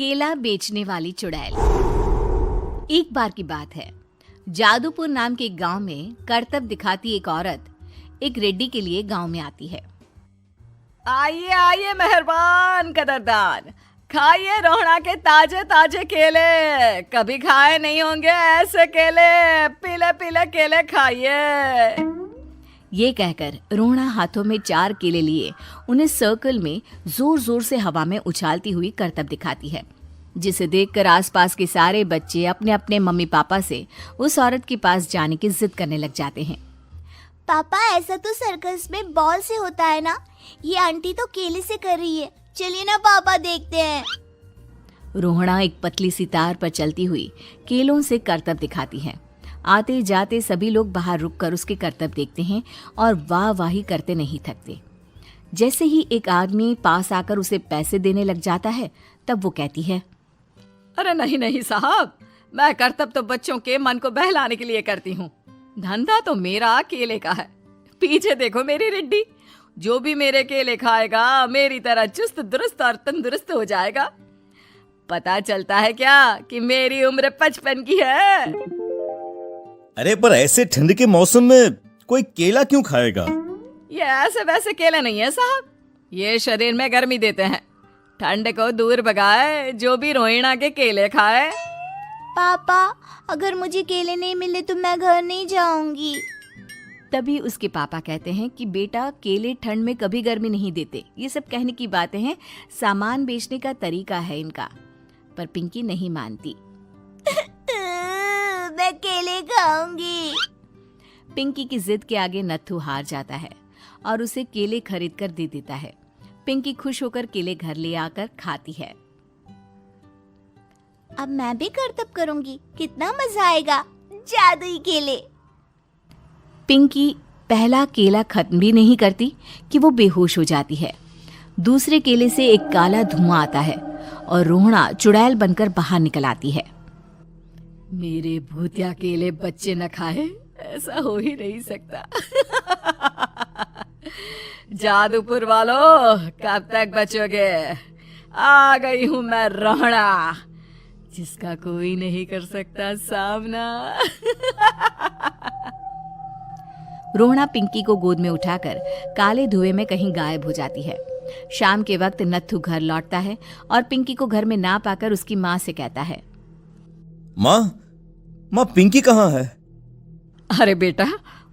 केला बेचने वाली चुड़ैल। एक बार की बात है, जादूपुर नाम के एक गांव में करतब दिखाती एक औरत एक रेड्डी के लिए गांव में आती है। आइए आइए मेहरबान कदरदान, खाइए रोहड़ा के ताजे ताजे केले। कभी खाए नहीं होंगे ऐसे केले, पीले पीले केले खाइए। ये कहकर रोहड़ा हाथों में 4 केले लिए उन्हें सर्कल में जोर जोर से हवा में उछालती हुई करतब दिखाती है, जिसे देखकर आसपास के सारे बच्चे अपने अपने मम्मी पापा से उस औरत के पास जाने की जिद करने लग जाते हैं। पापा, ऐसा तो सर्कस में बॉल से होता है ना, ये आंटी तो केले से कर रही है। चलिए ना पापा, देखते हैं। रोहड़ा एक पतली सी तार पर चलती हुई केलों से करतब दिखाती है। आते जाते सभी लोग बाहर रुककर उसके करतब देखते हैं और वाह वाही करते नहीं थकते। जैसे ही एक आदमी पास आकर उसे पैसे देने लग जाता है, तब वो कहती है, अरे नहीं नहीं साहब, मैं करतब तो बच्चों के मन को बहलाने के लिए करती हूँ। धंधा तो मेरा केले का है। पीछे देखो मेरी रिड्डी, जो भी मेरे केले खाएगा मेरी तरह चुस्त दुरुस्त और तंदुरुस्त हो जाएगा। पता चलता है क्या कि मेरी उम्र 55 की है। अरे पर ऐसे ठंड के मौसम में कोई केला क्यों खाएगा? ये ऐसे वैसे केले नहीं है साहब, ये शरीर में गर्मी देते हैं। ठंड को दूर भगाए जो भी रोहिणा के केले खाए। पापा, अगर मुझे केले नहीं मिले तो मैं घर नहीं जाऊंगी। तभी उसके पापा कहते हैं कि बेटा, केले ठंड में कभी गर्मी नहीं देते। ये सब कहने की बातें हैं, सामान बेचने का तरीका है इनका। पर पिंकी नहीं मानती। मैं केले खाऊंगी। पिंकी की जिद के आगे नत्थू हार जाता है और उसे केले खरीद कर दे देता है। पिंकी खुश होकर केले घर ले आकर खाती है। अब मैं भी करतब करूंगी, कितना मजा आएगा। जादुई केले। पिंकी पहला केला खत्म भी नहीं करती कि वो बेहोश हो जाती है। दूसरे केले से एक काला धुआं आता है और रोहड़ा चुड़ैल बनकर बाहर निकल आती है। मेरे भूतिया केले बच्चे न खाए, ऐसा हो ही नहीं सकता। जादूपुर वालों, कब तक बचोगे? आ गई हूं मैं रोहड़ा, जिसका कोई नहीं कर सकता सामना। रोहड़ा पिंकी को गोद में उठाकर काले धुएं में कहीं गायब हो जाती है। शाम के वक्त नत्थू घर लौटता है और पिंकी को घर में ना पाकर उसकी माँ से कहता है, माँ पिंकी कहाँ है? अरे बेटा,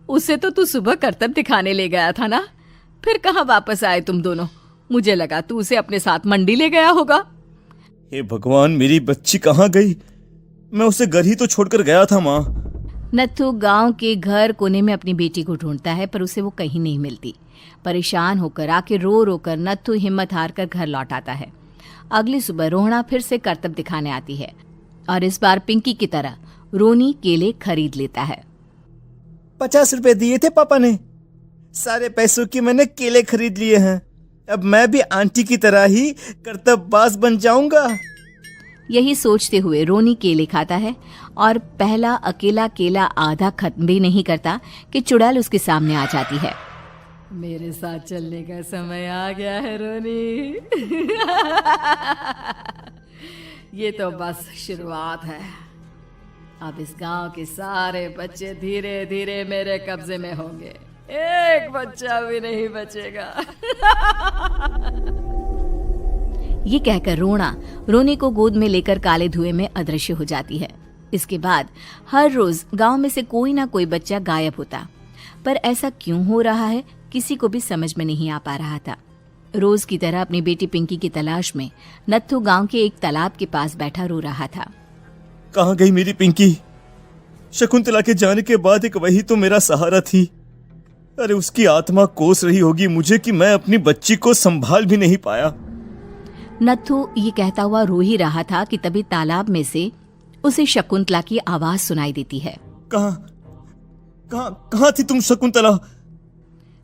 उसे तो तू सुबह करतब दिखाने ले गया था ना, फिर कहाँ वापस आए तुम दोनों? मुझे लगा तू उसे अपने साथ मंडी ले गया होगा। हे भगवान, मेरी बच्ची कहाँ गई? मैं उसे घर ही तो छोड़कर गया था माँ। नत्थू गांव के घर कोने में अपनी बेटी को ढूंढता है, पर उसे वो कहीं नहीं मिलती। परेशान होकर आखिर रो रो कर नत्थू हिम्मत हार कर घर लौट आता है। अगली सुबह रोहड़ा फिर से करतब दिखाने आती है और इस बार पिंकी की तरह रोनी केले खरीद लेता है। 50 रुपए दिए थे पापा ने, सारे पैसों की मैंने केले खरीद लिए हैं। अब मैं भी आंटी की तरह ही करतबबाज बन जाऊंगा। यही सोचते हुए रोनी केले खाता है और पहला अकेला केला आधा खत्म भी नहीं करता कि चुड़ैल उसके सामने आ जाती है। मेरे साथ चलने का समय आ गया है रोनी। ये तो बस शुरुआत है। अब इस गांव के सारे बच्चे धीरे धीरे मेरे कब्जे में होंगे, एक बच्चा भी नहीं बचेगा। ये कहकर रोना रोनी को गोद में लेकर काले धुएं में अदृश्य हो जाती है। इसके बाद हर रोज गांव में से कोई ना कोई बच्चा गायब होता, पर ऐसा क्यों हो रहा है किसी को भी समझ में नहीं आ पा रहा था। रोज की तरह अपनी बेटी पिंकी की तलाश में नत्थू गांव के एक तालाब के पास बैठा रो रहा था। कहाँ गई मेरी पिंकी? शकुंतला के जाने के बाद एक वही तो मेरा सहारा थी। अरे उसकी आत्मा कोस रही होगी मुझे कि मैं अपनी बच्ची को संभाल भी नहीं पाया। नत्थू ये कहता हुआ रो ही रहा था कि तभी तालाब में से उसे शकुंतला की आवाज सुनाई देती है। कहाँ थी तुम शकुंतला?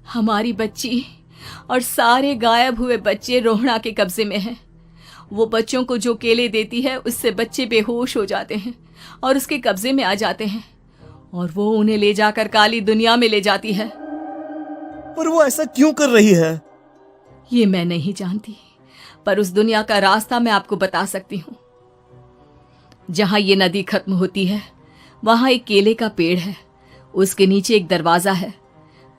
हमारी बच्ची और सारे गायब हुए बच्चे रोहड़ा के कब्जे में हैं। वो बच्चों को जो केले देती है उससे बच्चे बेहोश हो जाते हैं और उसके कब्जे में आ जाते हैं और वो उन्हें ले जाकर काली दुनिया में ले जाती है। पर वो ऐसा क्यों कर रही है? ये मैं नहीं जानती, पर उस दुनिया का रास्ता मैं आपको बता सकती हूँ। जहां ये नदी खत्म होती है वहां एक केले का पेड़ है, उसके नीचे एक दरवाजा है,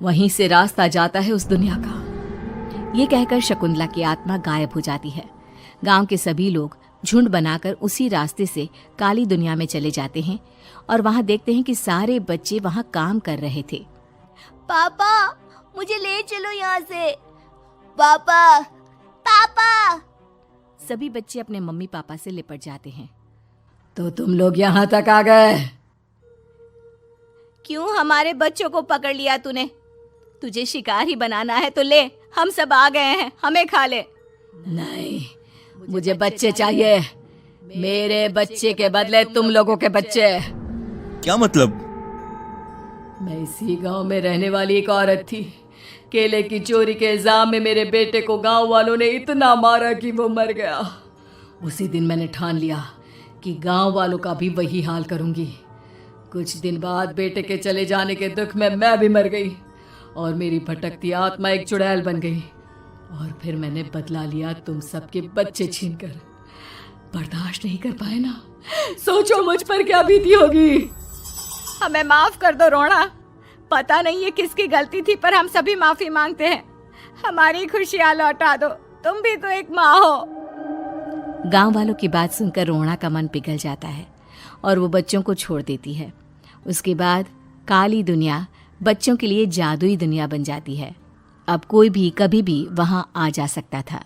वहीं से रास्ता जाता है उस दुनिया का। ये कहकर शकुंतला की आत्मा गायब हो जाती है। गांव के सभी लोग झुंड बनाकर उसी रास्ते से काली दुनिया में चले जाते हैं और वहां देखते हैं कि सारे बच्चे वहां काम कर रहे थे। पापा मुझे ले चलो यहाँ से। पापा पापा। सभी बच्चे अपने मम्मी पापा से लिपट जाते हैं। तो तुम लोग यहाँ तक आ गए? क्यों हमारे बच्चों को पकड़ लिया तूने? तुझे शिकार ही बनाना है तो ले, हम सब आ गए हैं, हमें खा ले। नहीं, मुझे बच्चे चाहिए। मेरे बच्चे के बदले तुम लोगों के बच्चे। क्या मतलब? मैं इसी गांव में रहने वाली एक औरत थी। केले की चोरी के इल्जाम में मेरे बेटे को गांव वालों ने इतना मारा कि वो मर गया। उसी दिन मैंने ठान लिया कि गांव वालों का भी वही हाल करूंगी। कुछ दिन बाद बेटे के चले जाने के दुख में मैं भी मर गई और मेरी भटकती आत्मा एक चुड़ैल बन गई। और फिर मैंने बदला लिया तुम सबके बच्चे छीनकर। बर्दाश्त नहीं कर पाए ना? सोचो मुझ पर क्या बीती होगी। हमें माफ कर दो रोना। पता नहीं ये किसकी गलती थी, पर हम सभी माफी मांगते हैं। हमारी खुशियां लौटा दो, तुम भी तो एक माँ हो। गांव वालों की बात सुनकर रोहना का मन पिघल जाता है और वो बच्चों को छोड़ देती है। उसके बाद काली दुनिया बच्चों के लिए जादुई दुनिया बन जाती है। अब कोई भी कभी भी वहां आ जा सकता था।